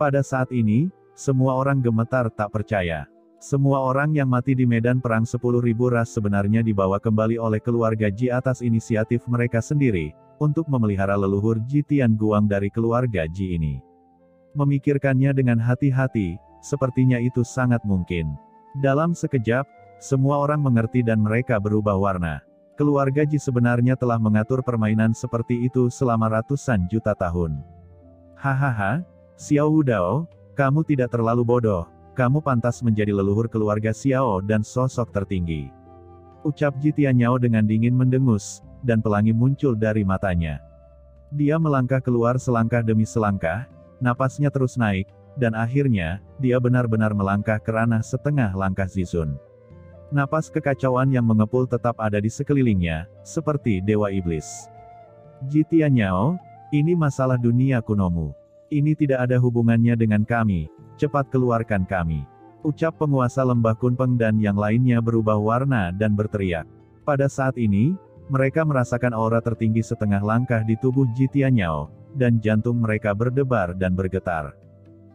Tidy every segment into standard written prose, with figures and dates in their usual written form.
Pada saat ini, semua orang gemetar tak percaya. Semua orang yang mati di medan perang 10.000 ras sebenarnya dibawa kembali oleh keluarga Ji atas inisiatif mereka sendiri, untuk memelihara leluhur Ji Tianguang dari keluarga Ji ini. Memikirkannya dengan hati-hati, sepertinya itu sangat mungkin. Dalam sekejap, semua orang mengerti dan mereka berubah warna. Keluarga Ji sebenarnya telah mengatur permainan seperti itu selama ratusan juta tahun. Hahaha, Xiao Wudao, kamu tidak terlalu bodoh. Kamu pantas menjadi leluhur keluarga Xiao dan sosok tertinggi. Ucap Ji Tianyao dengan dingin mendengus, dan pelangi muncul dari matanya. Dia melangkah keluar selangkah demi selangkah, napasnya terus naik, dan akhirnya, dia benar-benar melangkah ke ranah setengah langkah Zizun. Napas kekacauan yang mengepul tetap ada di sekelilingnya, seperti Dewa Iblis. Ji Tianyao, ini masalah dunia kunomu. Ini tidak ada hubungannya dengan kami. Cepat keluarkan kami. Ucap penguasa lembah Kunpeng dan yang lainnya berubah warna dan berteriak. Pada saat ini, mereka merasakan aura tertinggi setengah langkah di tubuh Ji Tianyao, dan jantung mereka berdebar dan bergetar.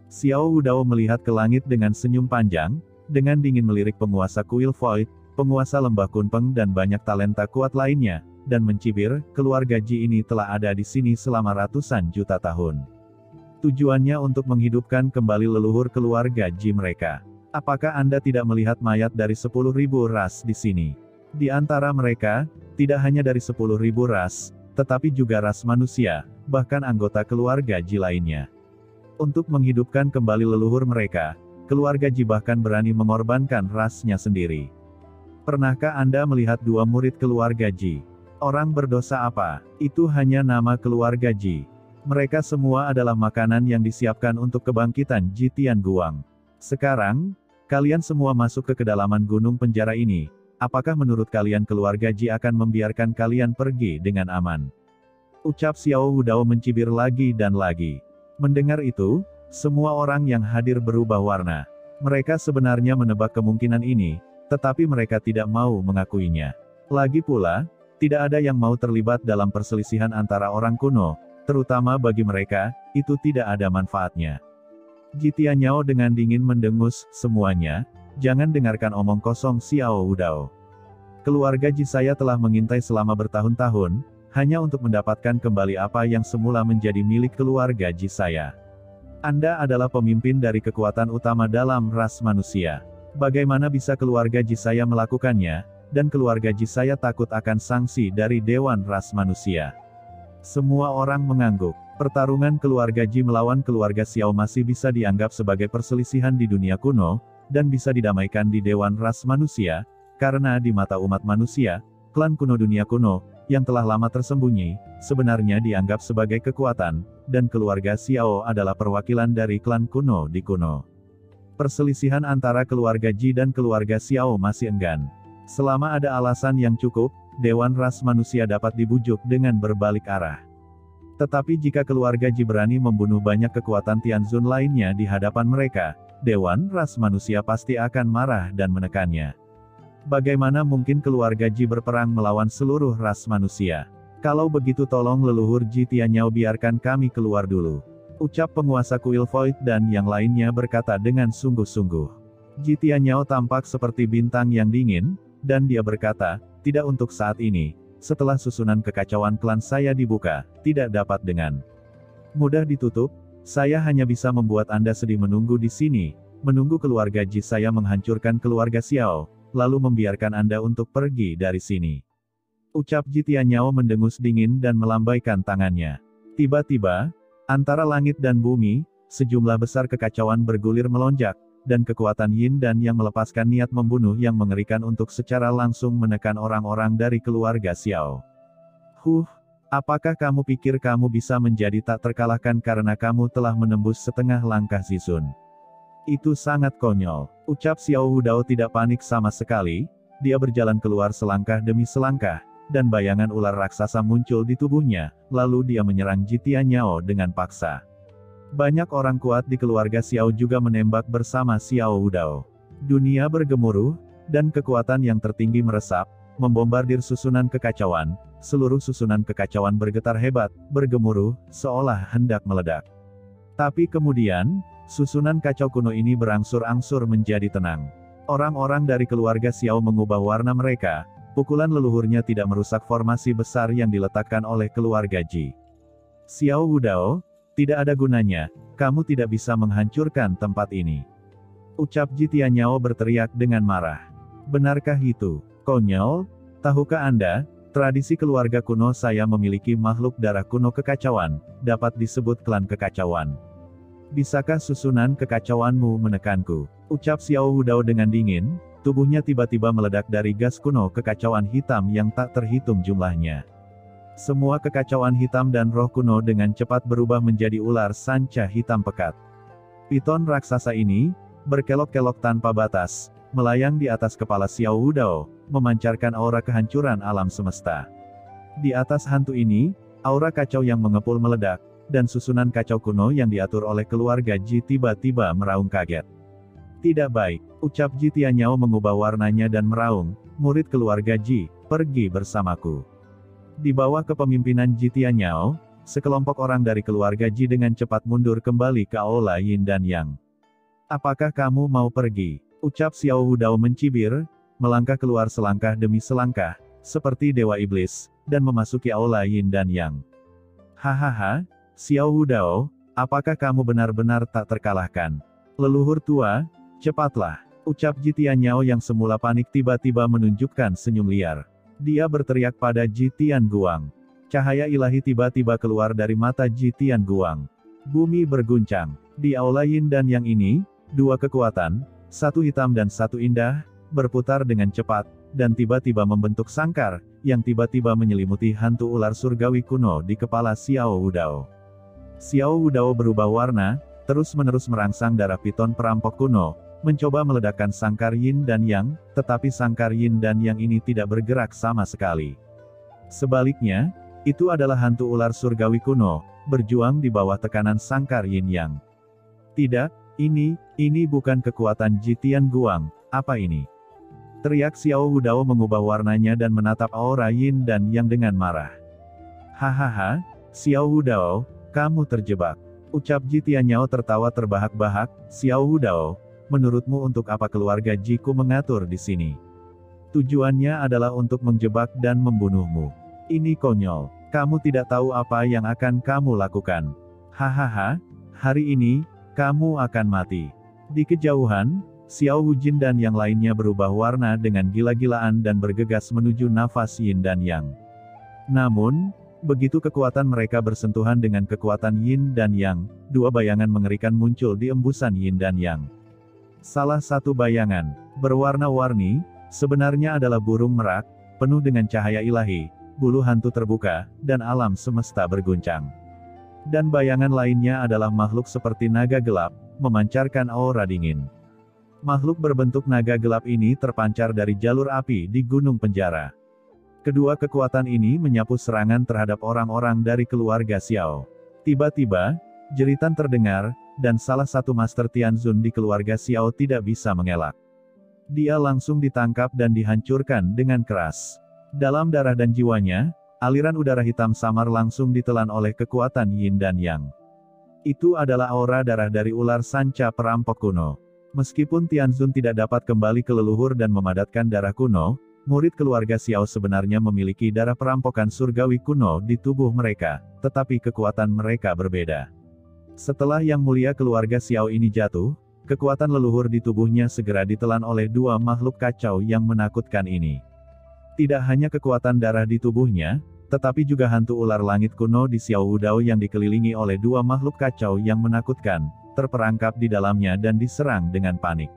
Xiao Wudao melihat ke langit dengan senyum panjang, dengan dingin melirik penguasa Kuil Void, penguasa lembah Kunpeng dan banyak talenta kuat lainnya, dan mencibir, keluarga Ji ini telah ada di sini selama ratusan juta tahun. Tujuannya untuk menghidupkan kembali leluhur keluarga Ji mereka. Apakah Anda tidak melihat mayat dari 10.000 ras di sini? Di antara mereka, tidak hanya dari 10.000 ras, tetapi juga ras manusia, bahkan anggota keluarga Ji lainnya. Untuk menghidupkan kembali leluhur mereka, keluarga Ji bahkan berani mengorbankan rasnya sendiri. Pernahkah Anda melihat dua murid keluarga Ji? Orang berdosa apa? Itu hanya nama keluarga Ji. Mereka semua adalah makanan yang disiapkan untuk kebangkitan Ji Tianguang. Sekarang, kalian semua masuk ke kedalaman gunung penjara ini. Apakah menurut kalian keluarga Ji akan membiarkan kalian pergi dengan aman? Ucap Xiao Wudao mencibir lagi dan lagi. Mendengar itu, semua orang yang hadir berubah warna. Mereka sebenarnya menebak kemungkinan ini, tetapi mereka tidak mau mengakuinya. Lagi pula, tidak ada yang mau terlibat dalam perselisihan antara orang kuno. Terutama bagi mereka, itu tidak ada manfaatnya. Ji Tianyao dengan dingin mendengus, semuanya, jangan dengarkan omong kosong Xiao Wudao. Keluarga Ji saya telah mengintai selama bertahun-tahun, hanya untuk mendapatkan kembali apa yang semula menjadi milik keluarga Ji saya. Anda adalah pemimpin dari kekuatan utama dalam ras manusia. Bagaimana bisa keluarga Ji saya melakukannya, dan keluarga Ji saya takut akan sanksi dari Dewan Ras Manusia. Semua orang mengangguk. Pertarungan keluarga Ji melawan keluarga Xiao masih bisa dianggap sebagai perselisihan di dunia kuno, dan bisa didamaikan di Dewan Ras Manusia, karena di mata umat manusia, klan kuno dunia kuno, yang telah lama tersembunyi, sebenarnya dianggap sebagai kekuatan, dan keluarga Xiao adalah perwakilan dari klan kuno di kuno. Perselisihan antara keluarga Ji dan keluarga Xiao masih enggan. Selama ada alasan yang cukup, Dewan Ras Manusia dapat dibujuk dengan berbalik arah. Tetapi jika keluarga Ji berani membunuh banyak kekuatan Tianzun lainnya di hadapan mereka, Dewan Ras Manusia pasti akan marah dan menekannya. Bagaimana mungkin keluarga Ji berperang melawan seluruh ras manusia? Kalau begitu tolong leluhur Ji Tianyao biarkan kami keluar dulu. Ucap penguasa Kuil Void dan yang lainnya berkata dengan sungguh-sungguh. Ji Tianyao tampak seperti bintang yang dingin, dan dia berkata, tidak untuk saat ini, setelah susunan kekacauan klan saya dibuka, tidak dapat dengan mudah ditutup, saya hanya bisa membuat Anda sedih menunggu di sini, menunggu keluarga Ji saya menghancurkan keluarga Xiao, lalu membiarkan Anda untuk pergi dari sini. Ucap Ji Tianyao mendengus dingin dan melambaikan tangannya. Tiba-tiba, antara langit dan bumi, sejumlah besar kekacauan bergulir melonjak, dan kekuatan Yin dan yang melepaskan niat membunuh yang mengerikan untuk secara langsung menekan orang-orang dari keluarga Xiao. Apakah kamu pikir kamu bisa menjadi tak terkalahkan karena kamu telah menembus setengah langkah Zizun? Itu sangat konyol. Ucap Xiao Wudao tidak panik sama sekali, dia berjalan keluar selangkah demi selangkah, dan bayangan ular raksasa muncul di tubuhnya, lalu dia menyerang Ji Tianyao dengan paksa. Banyak orang kuat di keluarga Xiao juga menembak bersama Xiao Wudao. Dunia bergemuruh, dan kekuatan yang tertinggi meresap, membombardir susunan kekacauan, seluruh susunan kekacauan bergetar hebat, bergemuruh, seolah hendak meledak. Tapi kemudian, Susunan kacau kuno ini berangsur-angsur menjadi tenang. Orang-orang dari keluarga Xiao mengubah warna mereka, pukulan leluhurnya tidak merusak formasi besar yang diletakkan oleh keluarga Ji. Xiao Wudao, tidak ada gunanya, kamu tidak bisa menghancurkan tempat ini. Ucap Ji Tianyao berteriak dengan marah. Benarkah itu? Konyol, tahukah Anda, tradisi keluarga kuno saya memiliki makhluk darah kuno kekacauan, dapat disebut klan kekacauan. Bisakah susunan kekacauanmu menekanku? Ucap Xiao Wudao dengan dingin, tubuhnya tiba-tiba meledak dari gas kuno kekacauan hitam yang tak terhitung jumlahnya. Semua kekacauan hitam dan roh kuno dengan cepat berubah menjadi ular sanca hitam pekat. Piton raksasa ini, berkelok-kelok tanpa batas, melayang di atas kepala Xiao Wudao, memancarkan aura kehancuran alam semesta. Di atas hantu ini, aura kacau yang mengepul meledak, dan susunan kacau kuno yang diatur oleh keluarga Ji tiba-tiba meraung kaget. Tidak baik, ucap Ji Tianyao mengubah warnanya dan meraung, murid keluarga Ji, pergi bersamaku. Di bawah kepemimpinan Ji Tianyao, sekelompok orang dari keluarga Ji dengan cepat mundur kembali ke Aula Yin dan Yang. Apakah kamu mau pergi? Ucap Xiao Wudao mencibir, melangkah keluar selangkah demi selangkah, seperti dewa iblis, dan memasuki Aula Yin dan Yang. Hahaha, Xiao Wudao, apakah kamu benar-benar tak terkalahkan? Leluhur tua, cepatlah, ucap Ji Tianyao yang semula panik tiba-tiba menunjukkan senyum liar. Dia berteriak pada Ji Tianguang. Cahaya ilahi tiba-tiba keluar dari mata Ji Tianguang. Bumi berguncang. Di Aula Yin dan Yang ini, dua kekuatan, satu hitam dan satu indah, berputar dengan cepat, dan tiba-tiba membentuk sangkar, yang tiba-tiba menyelimuti hantu ular surgawi kuno di kepala Xiao Wudao. Xiao Wudao berubah warna, terus-menerus merangsang darah piton perampok kuno, mencoba meledakkan sangkar Yin dan Yang, tetapi sangkar Yin dan Yang ini tidak bergerak sama sekali. Sebaliknya, itu adalah hantu ular surgawi kuno, berjuang di bawah tekanan sangkar Yin Yang. Tidak, ini bukan kekuatan Ji Tianguang, apa ini? Teriak Xiao Wudao mengubah warnanya dan menatap aura Yin dan Yang dengan marah. Hahaha, Xiao Wudao, kamu terjebak. Ucap Ji Tianyao tertawa terbahak-bahak. Xiao Wudao, menurutmu untuk apa keluarga Jiku mengatur di sini? Tujuannya adalah untuk menjebak dan membunuhmu. Ini konyol. Kamu tidak tahu apa yang akan kamu lakukan. Hahaha, hari ini, kamu akan mati. Di kejauhan, Xiao Wujin dan yang lainnya berubah warna dengan gila-gilaan dan bergegas menuju nafas Yin dan Yang. Namun, begitu kekuatan mereka bersentuhan dengan kekuatan Yin dan Yang, dua bayangan mengerikan muncul di embusan Yin dan Yang. Salah satu bayangan, berwarna-warni, sebenarnya adalah burung merak, penuh dengan cahaya ilahi, bulu hantu terbuka, dan alam semesta berguncang. Dan bayangan lainnya adalah makhluk seperti naga gelap, memancarkan aura dingin. Makhluk berbentuk naga gelap ini terpancar dari jalur api di gunung penjara. Kedua kekuatan ini menyapu serangan terhadap orang-orang dari keluarga Xiao. Tiba-tiba, jeritan terdengar, dan salah satu Master Tianzun di keluarga Xiao tidak bisa mengelak. Dia langsung ditangkap dan dihancurkan dengan keras. Dalam darah dan jiwanya, aliran udara hitam samar langsung ditelan oleh kekuatan Yin dan Yang. Itu adalah aura darah dari ular sanca perampok kuno. Meskipun Tianzun tidak dapat kembali ke leluhur dan memadatkan darah kuno, murid keluarga Xiao sebenarnya memiliki darah perampokan surgawi kuno di tubuh mereka, tetapi kekuatan mereka berbeda. Setelah yang mulia keluarga Xiao ini jatuh, kekuatan leluhur di tubuhnya segera ditelan oleh dua makhluk kacau yang menakutkan ini. Tidak hanya kekuatan darah di tubuhnya, tetapi juga hantu ular langit kuno di Xiao Wudao yang dikelilingi oleh dua makhluk kacau yang menakutkan, terperangkap di dalamnya dan diserang dengan panik.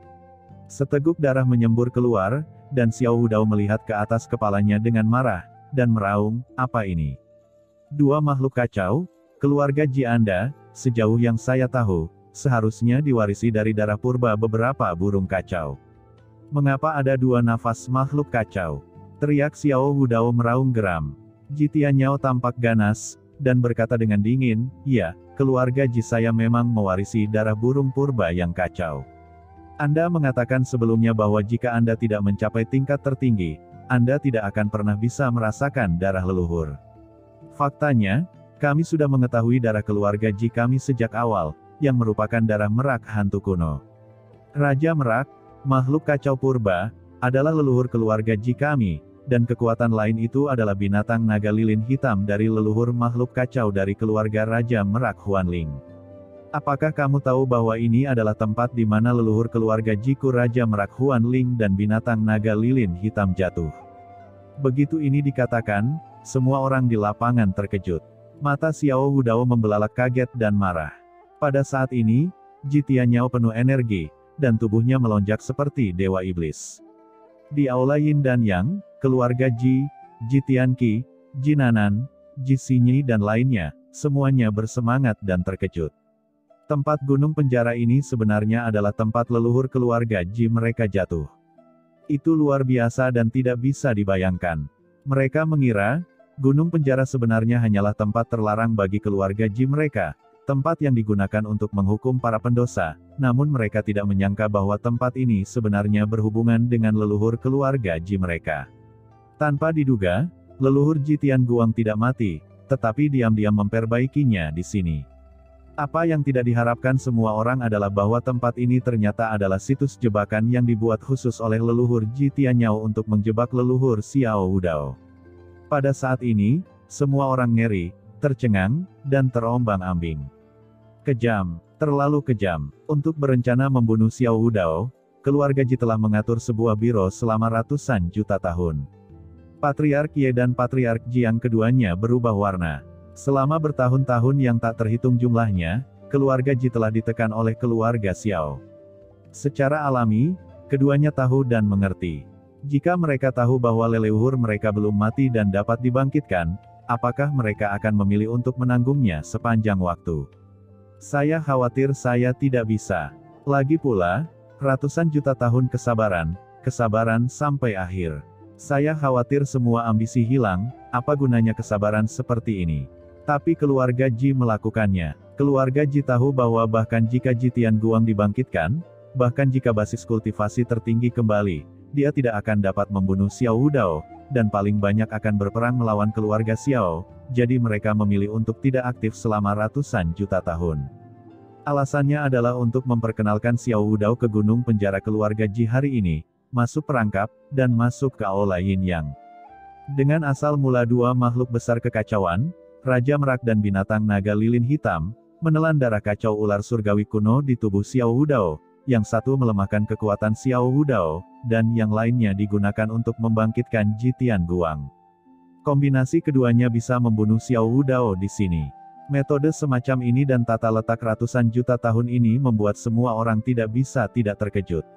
Seteguk darah menyembur keluar, dan Xiao Wudao melihat ke atas kepalanya dengan marah, dan meraung, apa ini? Dua makhluk kacau, keluarga Ji Anda, sejauh yang saya tahu, seharusnya diwarisi dari darah purba beberapa burung kacau. Mengapa ada dua nafas makhluk kacau? Teriak Xiao Wudao meraung geram. Ji Tianyao tampak ganas, dan berkata dengan dingin, ya, keluarga Ji saya memang mewarisi darah burung purba yang kacau. Anda mengatakan sebelumnya bahwa jika Anda tidak mencapai tingkat tertinggi, Anda tidak akan pernah bisa merasakan darah leluhur. Faktanya, kami sudah mengetahui darah keluarga Ji kami sejak awal, yang merupakan darah merak hantu kuno. Raja Merak, makhluk kacau purba, adalah leluhur keluarga Ji kami, dan kekuatan lain itu adalah binatang naga lilin hitam dari leluhur makhluk kacau dari keluarga Raja Merak Huanling. Apakah kamu tahu bahwa ini adalah tempat di mana leluhur keluarga Jiku Raja Merak Huanling dan binatang naga lilin hitam jatuh? Begitu ini dikatakan, semua orang di lapangan terkejut. Mata Xiao Wudao membelalak kaget dan marah. Pada saat ini, Ji Tianyao penuh energi, dan tubuhnya melonjak seperti dewa iblis. Di aula Yin dan Yang, keluarga Ji, Ji Tianqi, Ji Nanan, Ji Xinyi dan lainnya, semuanya bersemangat dan terkejut. Tempat gunung penjara ini sebenarnya adalah tempat leluhur keluarga Ji mereka jatuh. Itu luar biasa dan tidak bisa dibayangkan. Mereka mengira, gunung penjara sebenarnya hanyalah tempat terlarang bagi keluarga Ji mereka, tempat yang digunakan untuk menghukum para pendosa, namun mereka tidak menyangka bahwa tempat ini sebenarnya berhubungan dengan leluhur keluarga Ji mereka. Tanpa diduga, leluhur Ji Tianguang tidak mati, tetapi diam-diam memperbaikinya di sini. Apa yang tidak diharapkan semua orang adalah bahwa tempat ini ternyata adalah situs jebakan yang dibuat khusus oleh leluhur Ji Tianyao untuk menjebak leluhur Xiao Wudao. Pada saat ini, semua orang ngeri, tercengang, dan terombang-ambing. Kejam, terlalu kejam. Untuk berencana membunuh Xiao Wudao, keluarga Ji telah mengatur sebuah biro selama ratusan juta tahun. Patriark Ye dan Patriark Ji yang keduanya berubah warna. Selama bertahun-tahun yang tak terhitung jumlahnya, keluarga Ji telah ditekan oleh keluarga Xiao. Secara alami, keduanya tahu dan mengerti. Jika mereka tahu bahwa leluhur mereka belum mati dan dapat dibangkitkan, apakah mereka akan memilih untuk menanggungnya sepanjang waktu? Saya khawatir saya tidak bisa. Lagi pula, ratusan juta tahun kesabaran sampai akhir. Saya khawatir semua ambisi hilang, apa gunanya kesabaran seperti ini? Tapi keluarga Ji melakukannya. Keluarga Ji tahu bahwa bahkan jika Ji Tianguang dibangkitkan, bahkan jika basis kultivasi tertinggi kembali, dia tidak akan dapat membunuh Xiao Wudao, dan paling banyak akan berperang melawan keluarga Xiao, jadi mereka memilih untuk tidak aktif selama ratusan juta tahun. Alasannya adalah untuk memperkenalkan Xiao Wudao ke gunung penjara keluarga Ji hari ini, masuk perangkap, dan masuk ke aula Yin Yang. Dengan asal mula dua makhluk besar kekacauan, Raja Merak dan binatang naga lilin hitam, menelan darah kacau ular surgawi kuno di tubuh Xiao Wudao, yang satu melemahkan kekuatan Xiao Wudao, dan yang lainnya digunakan untuk membangkitkan Ji Tianguang. Kombinasi keduanya bisa membunuh Xiao Wudao di sini. Metode semacam ini dan tata letak ratusan juta tahun ini membuat semua orang tidak bisa tidak terkejut.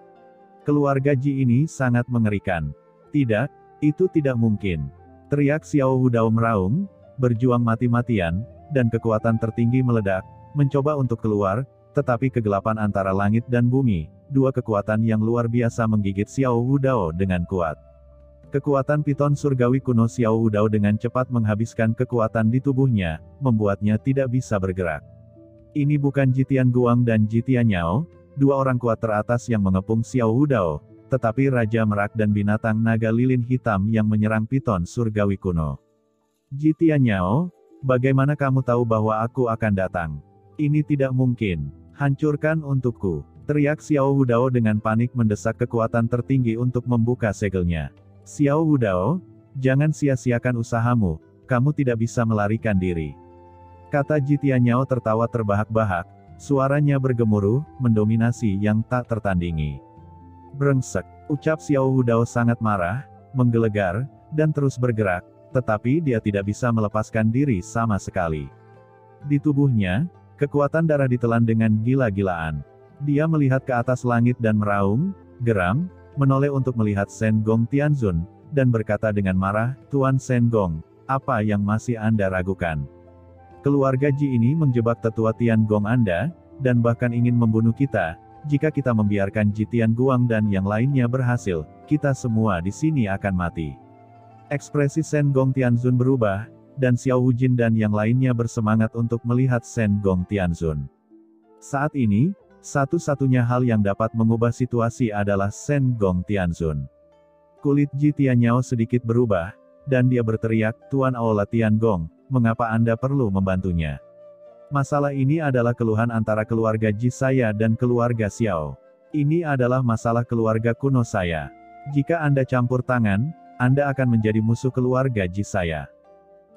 Keluarga Ji ini sangat mengerikan. Tidak, itu tidak mungkin. Teriak Xiao Wudao meraung, berjuang mati-matian, dan kekuatan tertinggi meledak, mencoba untuk keluar, tetapi kegelapan antara langit dan bumi, dua kekuatan yang luar biasa menggigit Xiao Wudao dengan kuat. Kekuatan piton surgawi kuno Xiao Wudao dengan cepat menghabiskan kekuatan di tubuhnya, membuatnya tidak bisa bergerak. Ini bukan Ji Tianguang dan Ji Tianyao, dua orang kuat teratas yang mengepung Xiao Wudao, tetapi Raja Merak dan binatang naga lilin hitam yang menyerang piton surgawi kuno. Ji Tianyao, bagaimana kamu tahu bahwa aku akan datang? Ini tidak mungkin. Hancurkan untukku. Teriak Xiao Wudao dengan panik mendesak kekuatan tertinggi untuk membuka segelnya. Xiao Wudao, jangan sia-siakan usahamu, kamu tidak bisa melarikan diri. Kata Ji Tianyao tertawa terbahak-bahak, suaranya bergemuruh, mendominasi yang tak tertandingi. Brengsek, ucap Xiao Wudao sangat marah, menggelegar, dan terus bergerak. Tetapi dia tidak bisa melepaskan diri sama sekali. Di tubuhnya, kekuatan darah ditelan dengan gila-gilaan. Dia melihat ke atas langit dan meraung, geram, menoleh untuk melihat Shen Gong Tianzun, dan berkata dengan marah, "Tuan Shen Gong, apa yang masih Anda ragukan? Keluarga Ji ini menjebak tetua Tiangong Anda, dan bahkan ingin membunuh kita. Jika kita membiarkan Ji Tianguang dan yang lainnya berhasil, kita semua di sini akan mati." Ekspresi Shen Gong Tianzun berubah, dan Xiao Wujin dan yang lainnya bersemangat untuk melihat Shen Gong Tianzun. Saat ini, satu-satunya hal yang dapat mengubah situasi adalah Shen Gong Tianzun. Kulit Ji Tianyao sedikit berubah, dan dia berteriak, "Tuan Aula Tiangong, mengapa Anda perlu membantunya?" Masalah ini adalah keluhan antara keluarga Ji saya dan keluarga Xiao. Ini adalah masalah keluarga kuno saya. Jika Anda campur tangan, Anda akan menjadi musuh keluarga Ji saya.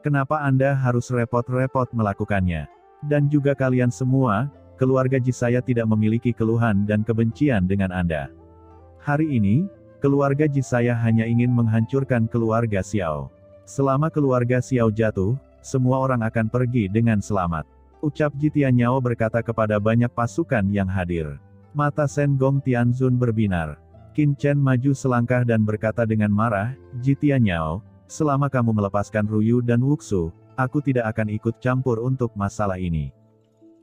Kenapa Anda harus repot-repot melakukannya? Dan juga kalian semua, keluarga Ji saya tidak memiliki keluhan dan kebencian dengan Anda. Hari ini, keluarga Ji saya hanya ingin menghancurkan keluarga Xiao. Selama keluarga Xiao jatuh, semua orang akan pergi dengan selamat. Ucap Ji Tianyao berkata kepada banyak pasukan yang hadir. Mata Shen Gong Tianzun berbinar. Qin Chen maju selangkah dan berkata dengan marah, Ji Tianyao, selama kamu melepaskan Ruyu dan Wuxu, aku tidak akan ikut campur untuk masalah ini.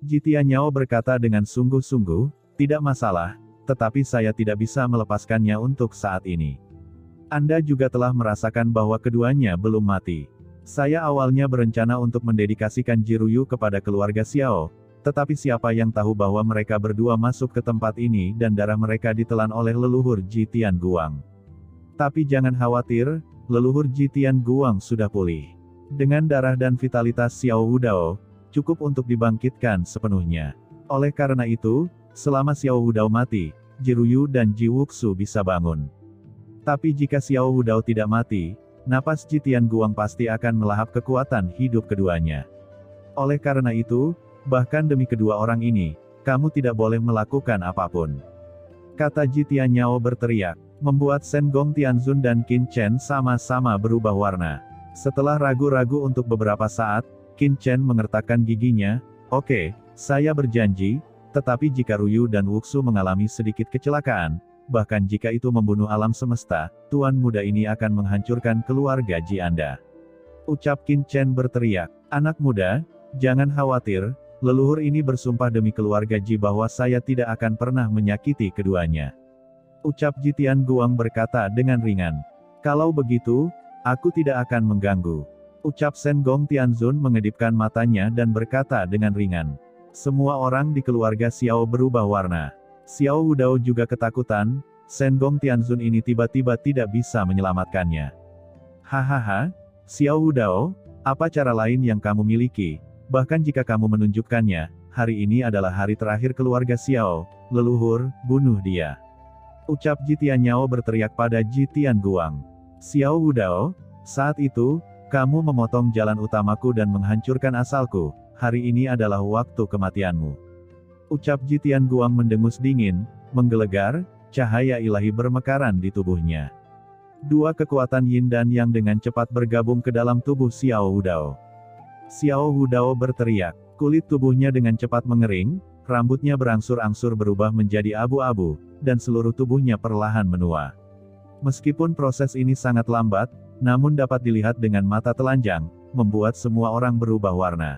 Ji Tianyao berkata dengan sungguh-sungguh, tidak masalah, tetapi saya tidak bisa melepaskannya untuk saat ini. Anda juga telah merasakan bahwa keduanya belum mati. Saya awalnya berencana untuk mendedikasikan Ji Ruyu kepada keluarga Xiao, tetapi siapa yang tahu bahwa mereka berdua masuk ke tempat ini dan darah mereka ditelan oleh leluhur Ji Tianguang. Tapi jangan khawatir, leluhur Ji Tianguang sudah pulih. Dengan darah dan vitalitas Xiao Wudao, cukup untuk dibangkitkan sepenuhnya. Oleh karena itu, selama Xiao Wudao mati, Ji Ruyu dan Ji Wuxu bisa bangun. Tapi jika Xiao Wudao tidak mati, napas Ji Tianguang pasti akan melahap kekuatan hidup keduanya. Oleh karena itu, bahkan demi kedua orang ini, kamu tidak boleh melakukan apapun. Kata Ji Tianyao berteriak, membuat Shen Gong Tianzun dan Qin Chen sama-sama berubah warna. Setelah ragu-ragu untuk beberapa saat, Qin Chen mengertakkan giginya, oke, saya berjanji, tetapi jika Ruyu dan Wuxu mengalami sedikit kecelakaan, bahkan jika itu membunuh alam semesta, tuan muda ini akan menghancurkan keluarga Ji Anda. Ucap Qin Chen berteriak, anak muda, jangan khawatir, leluhur ini bersumpah demi keluarga Ji bahwa saya tidak akan pernah menyakiti keduanya. Ucap Ji Tianguang berkata dengan ringan, kalau begitu, aku tidak akan mengganggu. Ucap Shen Gong Tianzun mengedipkan matanya dan berkata dengan ringan, semua orang di keluarga Xiao berubah warna. Xiao Wudao juga ketakutan, Shen Gong Tianzun ini tiba-tiba tidak bisa menyelamatkannya. Hahaha, Xiao Wudao, apa cara lain yang kamu miliki? Bahkan jika kamu menunjukkannya, hari ini adalah hari terakhir keluarga Xiao, leluhur, bunuh dia. Ucap Ji Tianyao berteriak pada Ji Tianguang. Xiao Wudao, saat itu, kamu memotong jalan utamaku dan menghancurkan asalku, hari ini adalah waktu kematianmu. Ucap Ji Tianguang mendengus dingin, menggelegar, cahaya ilahi bermekaran di tubuhnya. Dua kekuatan Yin dan Yang dengan cepat bergabung ke dalam tubuh Xiao Wudao. Xiao Wudao berteriak, kulit tubuhnya dengan cepat mengering, rambutnya berangsur-angsur berubah menjadi abu-abu, dan seluruh tubuhnya perlahan menua. Meskipun proses ini sangat lambat, namun dapat dilihat dengan mata telanjang, membuat semua orang berubah warna.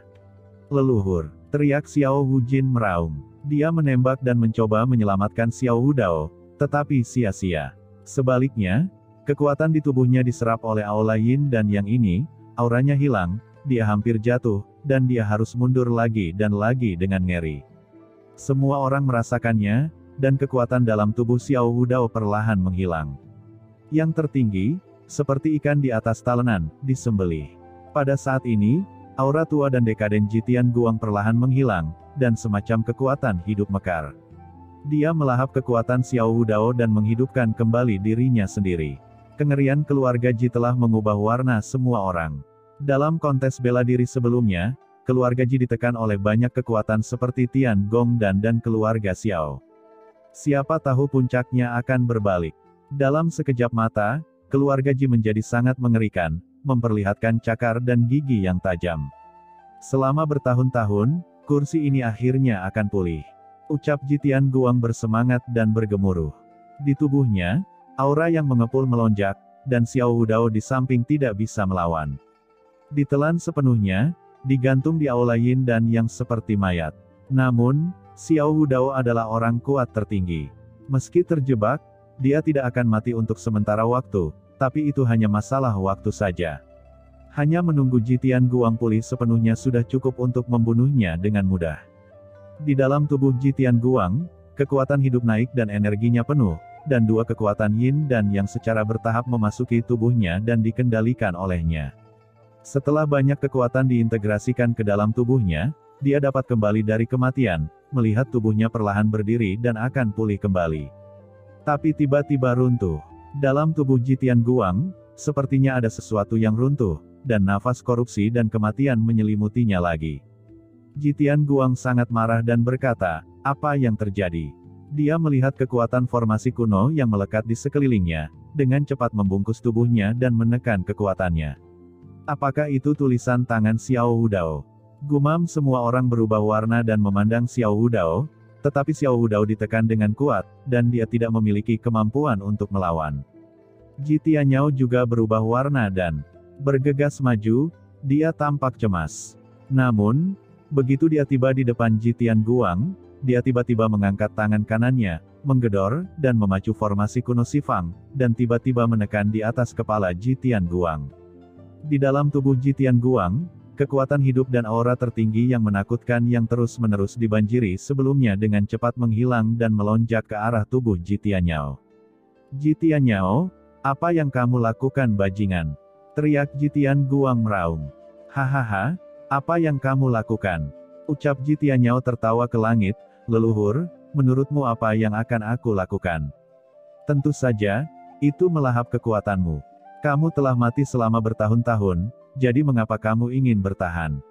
Leluhur, teriak Xiao Wujin meraung. Dia menembak dan mencoba menyelamatkan Xiao Wudao, tetapi sia-sia. Sebaliknya, kekuatan di tubuhnya diserap oleh aura Yin dan Yang ini, auranya hilang, dia hampir jatuh, dan dia harus mundur lagi dan lagi dengan ngeri. Semua orang merasakannya, dan kekuatan dalam tubuh Xiao Wudao perlahan menghilang. Yang tertinggi, seperti ikan di atas talenan, disembelih. Pada saat ini, aura tua dan dekaden Ji Tianguang perlahan menghilang, dan semacam kekuatan hidup mekar. Dia melahap kekuatan Xiao Wudao dan menghidupkan kembali dirinya sendiri. Kengerian keluarga Ji telah mengubah warna semua orang. Dalam kontes bela diri sebelumnya, keluarga Ji ditekan oleh banyak kekuatan seperti Tian Gong dan keluarga Xiao. Siapa tahu puncaknya akan berbalik. Dalam sekejap mata, keluarga Ji menjadi sangat mengerikan, memperlihatkan cakar dan gigi yang tajam. Selama bertahun-tahun, kursi ini akhirnya akan pulih. Ucap Ji Tianguang bersemangat dan bergemuruh. Di tubuhnya, aura yang mengepul melonjak, dan Xiao Wudao di samping tidak bisa melawan. Ditelan sepenuhnya, digantung di aula Yin dan Yang seperti mayat. Namun, Xiao Wudao adalah orang kuat tertinggi. Meski terjebak, dia tidak akan mati untuk sementara waktu, tapi itu hanya masalah waktu saja. Hanya menunggu Ji Tianguang pulih sepenuhnya sudah cukup untuk membunuhnya dengan mudah. Di dalam tubuh Ji Tianguang, kekuatan hidup naik dan energinya penuh, dan dua kekuatan Yin dan Yang secara bertahap memasuki tubuhnya dan dikendalikan olehnya. Setelah banyak kekuatan diintegrasikan ke dalam tubuhnya, dia dapat kembali dari kematian, melihat tubuhnya perlahan berdiri dan akan pulih kembali. Tapi tiba-tiba runtuh. Dalam tubuh Jitian Guang, sepertinya ada sesuatu yang runtuh, dan nafas korupsi dan kematian menyelimutinya lagi. Jitian Guang sangat marah dan berkata, "Apa yang terjadi?" Dia melihat kekuatan formasi kuno yang melekat di sekelilingnya, dengan cepat membungkus tubuhnya dan menekan kekuatannya. Apakah itu tulisan tangan Xiao Wudao? Gumam semua orang berubah warna dan memandang Xiao Wudao, tetapi Xiao Wudao ditekan dengan kuat, dan dia tidak memiliki kemampuan untuk melawan. Jitian Yao juga berubah warna dan bergegas maju, dia tampak cemas. Namun, begitu dia tiba di depan Jitian Guang, dia tiba-tiba mengangkat tangan kanannya, menggedor, dan memacu formasi kuno Sifang, dan tiba-tiba menekan di atas kepala Jitian Guang. Di dalam tubuh Jitian Guang, kekuatan hidup dan aura tertinggi yang menakutkan yang terus-menerus dibanjiri sebelumnya dengan cepat menghilang dan melonjak ke arah tubuh Jitian Yao. "Jitian Yao, apa yang kamu lakukan bajingan?" teriak Jitian Guang meraung. "Hahaha, apa yang kamu lakukan?" ucap Jitian Yao tertawa ke langit. "Leluhur, menurutmu apa yang akan aku lakukan?" "Tentu saja, itu melahap kekuatanmu. Kamu telah mati selama bertahun-tahun, jadi mengapa kamu ingin bertahan?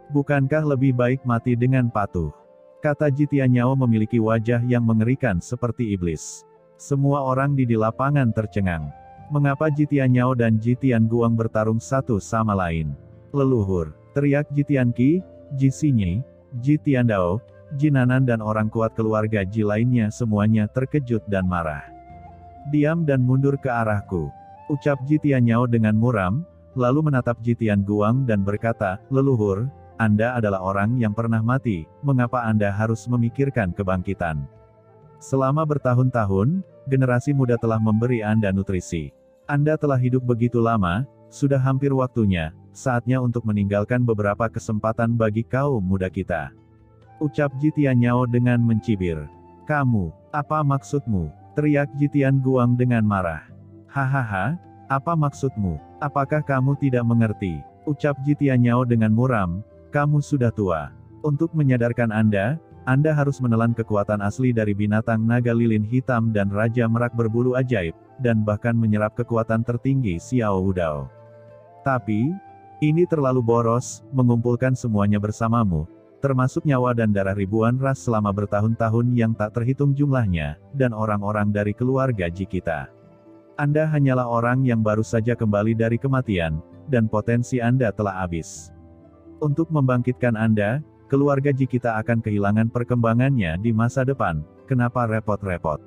Bukankah lebih baik mati dengan patuh?" Kata Jitian Yao memiliki wajah yang mengerikan seperti iblis. Semua orang di lapangan tercengang. Mengapa Jitian Yao dan Jitian Guang bertarung satu sama lain? "Leluhur," teriak Jitian Qi, Ji Xinyi, Jitian Dao, Jinanan dan orang kuat keluarga Ji lainnya semuanya terkejut dan marah. "Diam dan mundur ke arahku," ucap Jitian Yao dengan muram, lalu menatap Jitian Guang dan berkata, "Leluhur, Anda adalah orang yang pernah mati, mengapa Anda harus memikirkan kebangkitan? Selama bertahun-tahun, generasi muda telah memberi Anda nutrisi. Anda telah hidup begitu lama, sudah hampir waktunya, saatnya untuk meninggalkan beberapa kesempatan bagi kaum muda kita," ucap Jitian Yao dengan mencibir. "Kamu, apa maksudmu?" teriak Jitian Guang dengan marah. "Hahaha, apa maksudmu? Apakah kamu tidak mengerti?" ucap Jitian Yao dengan muram. "Kamu sudah tua. Untuk menyadarkan Anda harus menelan kekuatan asli dari binatang naga lilin hitam dan Raja Merak berbulu ajaib, dan bahkan menyerap kekuatan tertinggi Xiao Wudao. Tapi, ini terlalu boros, mengumpulkan semuanya bersamamu, termasuk nyawa dan darah ribuan ras selama bertahun-tahun yang tak terhitung jumlahnya, dan orang-orang dari keluarga Ji kita. Anda hanyalah orang yang baru saja kembali dari kematian, dan potensi Anda telah habis. Untuk membangkitkan Anda, keluarga Ji kita akan kehilangan perkembangannya di masa depan, kenapa repot-repot?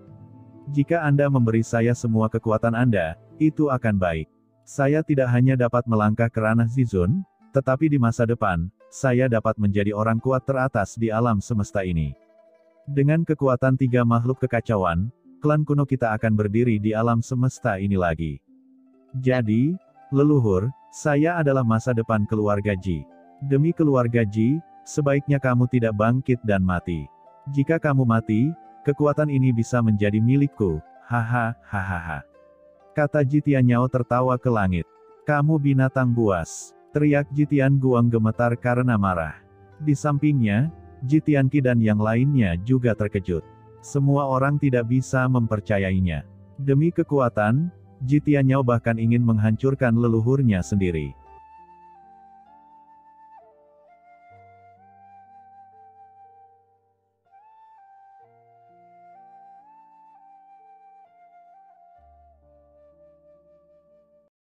Jika Anda memberi saya semua kekuatan Anda, itu akan baik. Saya tidak hanya dapat melangkah ke ranah Zizun, tetapi di masa depan, saya dapat menjadi orang kuat teratas di alam semesta ini. Dengan kekuatan tiga makhluk kekacauan, klan kuno kita akan berdiri di alam semesta ini lagi. Jadi, leluhur, saya adalah masa depan keluarga Ji. Demi keluarga Ji, sebaiknya kamu tidak bangkit dan mati. Jika kamu mati, kekuatan ini bisa menjadi milikku, hahaha. Kata Jitian Yao tertawa ke langit. "Kamu binatang buas," teriak Jitian Guang gemetar karena marah. Di sampingnya, Jitian Qi dan yang lainnya juga terkejut. Semua orang tidak bisa mempercayainya. Demi kekuatan, Jitian Yao bahkan ingin menghancurkan leluhurnya sendiri.